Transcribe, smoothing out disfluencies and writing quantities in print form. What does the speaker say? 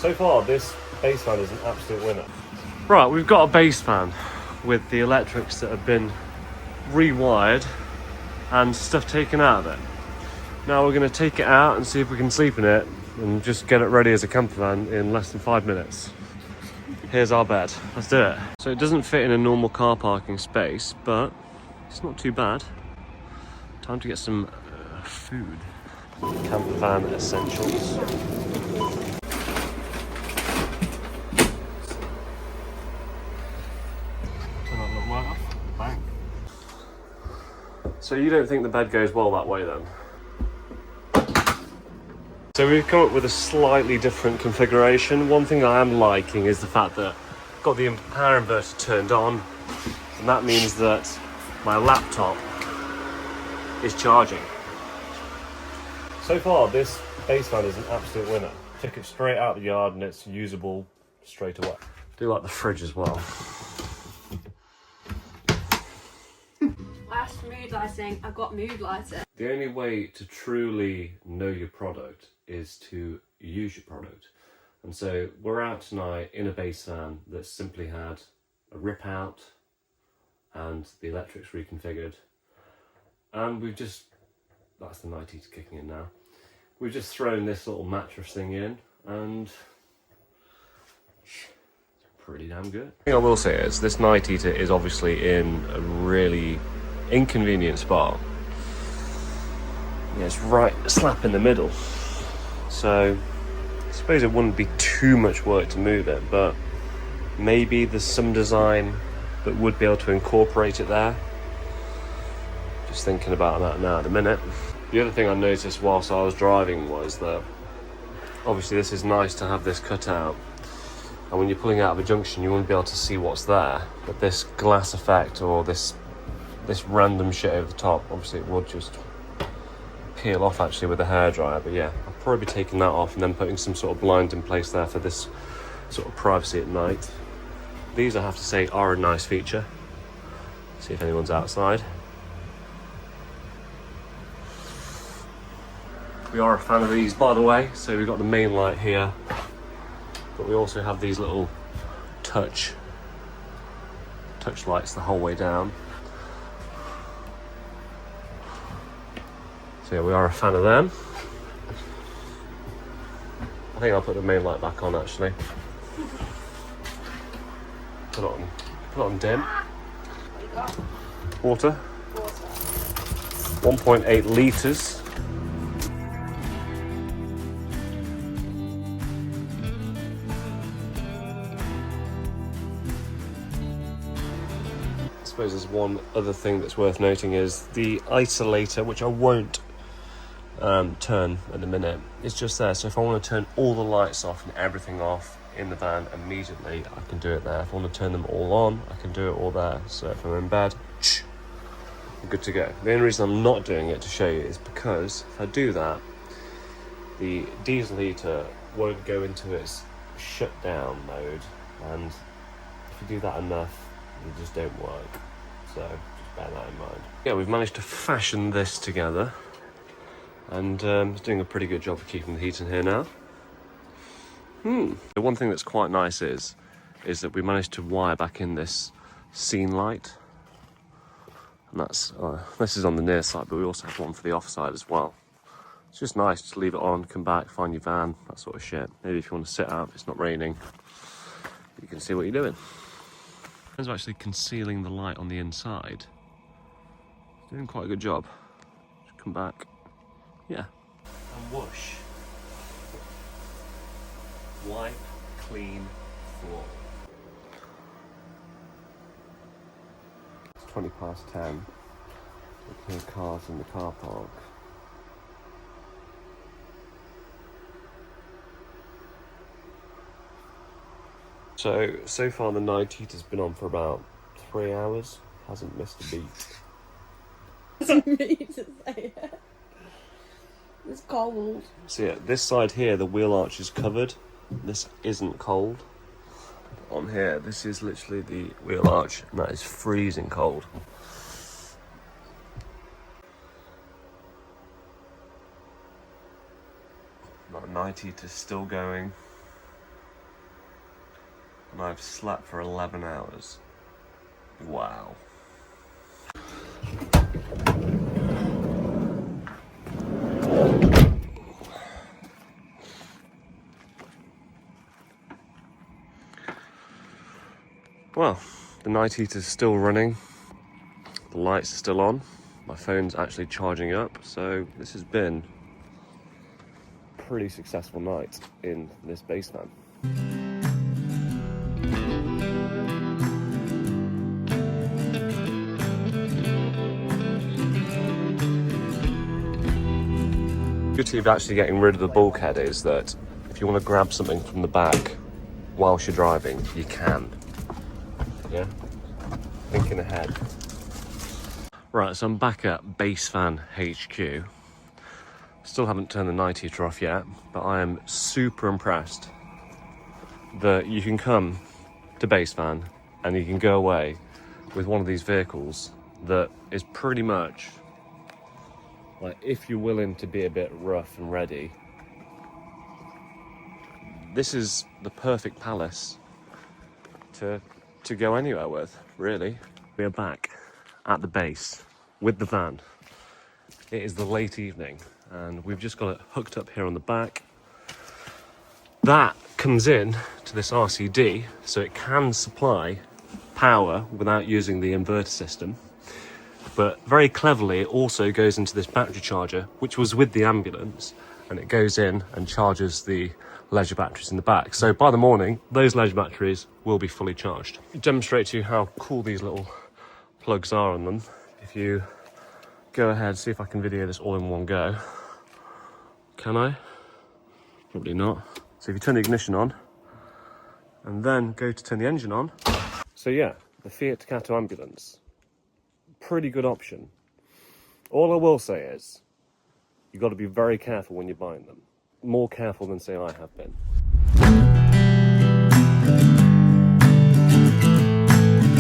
So far, this base fan is an absolute winner. Right, we've got a base fan with the electrics that have been rewired and stuff taken out of it. Now we're going to take it out and see if we can sleep in it and just get it ready as a camper van in less than 5 minutes. Here's our bed. Let's do it. So it doesn't fit in a normal car parking space, but it's not too bad. Time to get some food. Camper van essentials. So you don't think the bed goes well that way then? So we've come up with a slightly different configuration. One thing I am liking is the fact that I've got the power inverter turned on, and that means that my laptop is charging. So far, this base fan is an absolute winner. Took it straight out of the yard and it's usable straight away. Do like the fridge as well. Last mood lighting, I've got mood lighting. The only way to truly know your product is to use your product. And so we're out tonight in a base fan that simply had a rip out and the electrics reconfigured. And we've just, that's the night heater kicking in now. We've just thrown this little mattress thing in and it's pretty damn good. The thing I will say is this night heater is obviously in a really inconvenient spot. Yeah, it's right slap in the middle. So I suppose it wouldn't be too much work to move it, but maybe there's some design that would be able to incorporate it there. Just thinking about that now at the minute. The other thing I noticed whilst I was driving was that obviously this is nice to have this cut out, and when you're pulling out of a junction you wouldn't be able to see what's there, but this glass effect or this random shit over the top, obviously it would just peel off actually with a hairdryer. But yeah, I'll probably be taking that off and then putting some sort of blind in place there for this sort of privacy at night. These, I have to say, are a nice feature. See if anyone's outside. We are a fan of these, by the way. So we've got the main light here, but we also have these little touch lights the whole way down. So yeah, we are a fan of them. I think I'll put the main light back on actually. Put it on dim. Water. 1.8 litres. I suppose there's one other thing that's worth noting is the isolator, which I won't turn at the minute. It's just there, so if I want to turn all the lights off and everything off in the van immediately, I can do it there. If I want to turn them all on, I can do it all there. So if I'm in bed, I'm good to go. The only reason I'm not doing it to show you is because if I do that, the diesel heater won't go into its shutdown mode, and if you do that enough, they just don't work. So just bear that in mind. Yeah, we've managed to fashion this together, and it's doing a pretty good job of keeping the heat in here now. The one thing that's quite nice is that we managed to wire back in this scene light, and that's this is on the near side, but we also have one for the off side as well. It's just nice to leave it on, come back, find your van, that sort of shit. Maybe if you want to sit out, if it's not raining, you can see what you're doing. It's actually concealing the light on the inside. It's doing quite a good job. Just come back. Yeah. And whoosh. Wipe, clean floor. It's 10:20. Looking at cars in the car park. So far the night heater's been on for about 3 hours. Hasn't missed a beat. Doesn't mean to say it. It's cold. So yeah, this side here, the wheel arch is covered. This isn't cold. On here, this is literally the wheel arch, and that is freezing cold. That night heater's still going. and I've slept for 11 hours. Wow. Well, the night heater's still running, the lights are still on, my phone's actually charging up, so this has been a pretty successful night in this base van. The beauty of actually getting rid of the bulkhead is that if you want to grab something from the back whilst you're driving, you can. Yeah? Thinking ahead. Right, so I'm back at Base Van HQ. Still haven't turned the night heater off yet, but I am super impressed that you can come to Base Van and you can go away with one of these vehicles that is pretty much, like, if you're willing to be a bit rough and ready, this is the perfect palace to go anywhere with, really. We are back at the base with the van. It is the late evening and we've just got it hooked up here on the back. That comes in to this RCD, so it can supply power without using the inverter system. But very cleverly, it also goes into this battery charger, which was with the ambulance, and it goes in and charges the leisure batteries in the back. So by the morning, those leisure batteries will be fully charged. Demonstrate to you how cool these little plugs are on them. If you go ahead, see if I can video this all in one go. Can I? Probably not. So if you turn the ignition on, and then go to turn the engine on. So yeah, the Fiat Ducato ambulance. Pretty good option. All I will say is, you've got to be very careful when you're buying them. More careful than, say, I have been.